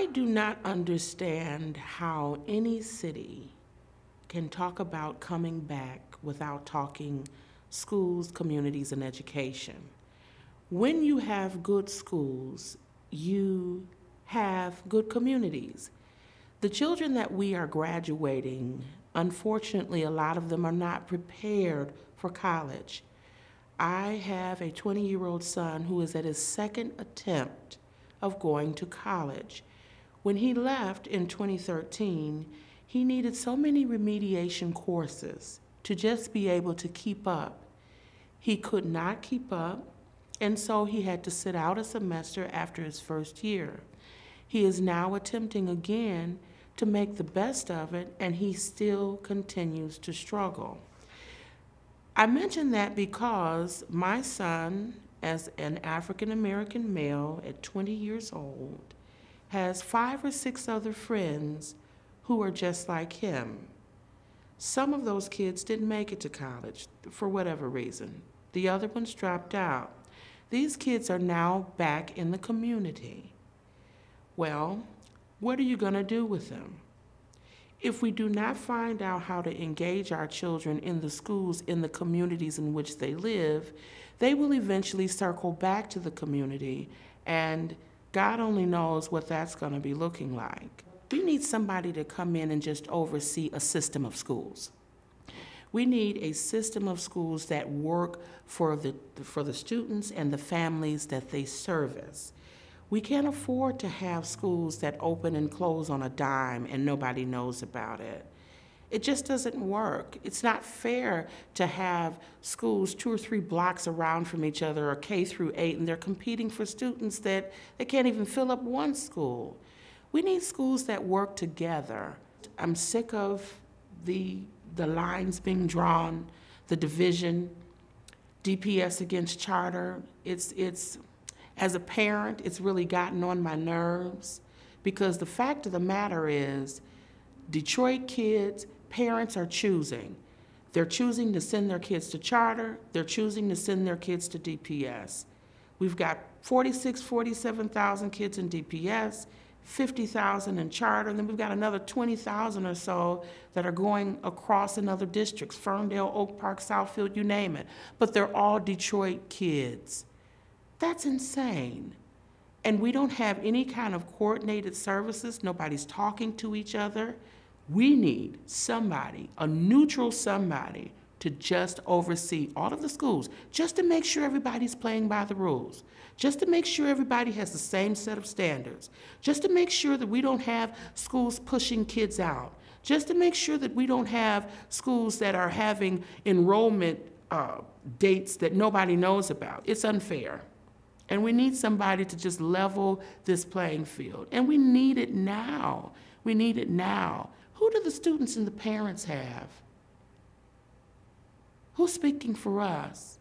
I do not understand how any city can talk about coming back without talking schools, communities, and education. When you have good schools, you have good communities. The children that we are graduating, unfortunately, a lot of them are not prepared for college. I have a 20-year-old son who is at his second attempt of going to college. When he left in 2013, he needed so many remediation courses to just be able to keep up. He could not keep up, and so he had to sit out a semester after his first year. He is now attempting again to make the best of it, and he still continues to struggle. I mention that because my son, as an African American male at 20 years old, has 5 or 6 other friends who are just like him. Some of those kids didn't make it to college for whatever reason. The other ones dropped out. These kids are now back in the community. Well, what are you going to do with them? If we do not find out how to engage our children in the schools, in the communities in which they live, they will eventually circle back to the community, and God only knows what that's going to be looking like. We need somebody to come in and just oversee a system of schools. We need a system of schools that work for the students and the families that they service. We can't afford to have schools that open and close on a dime and nobody knows about it. It just doesn't work. It's not fair to have schools 2 or 3 blocks around from each other, or K through 8, and they're competing for students that they can't even fill up one school. We need schools that work together. I'm sick of the lines being drawn, the division, DPS against charter. As a parent, it's really gotten on my nerves, because the fact of the matter is, Detroit kids, parents are choosing. They're choosing to send their kids to charter. They're choosing to send their kids to DPS. We've got 47,000 kids in DPS, 50,000 in charter, and then we've got another 20,000 or so that are going across in other districts, Ferndale, Oak Park, Southfield, you name it. But they're all Detroit kids. That's insane. And we don't have any kind of coordinated services. Nobody's talking to each other. We need somebody, a neutral somebody, to just oversee all of the schools, just to make sure everybody's playing by the rules, just to make sure everybody has the same set of standards, just to make sure that we don't have schools pushing kids out, just to make sure that we don't have schools that are having enrollment dates that nobody knows about. It's unfair. And we need somebody to just level this playing field. And we need it now. We need it now. Who do the students and the parents have? Who's speaking for us?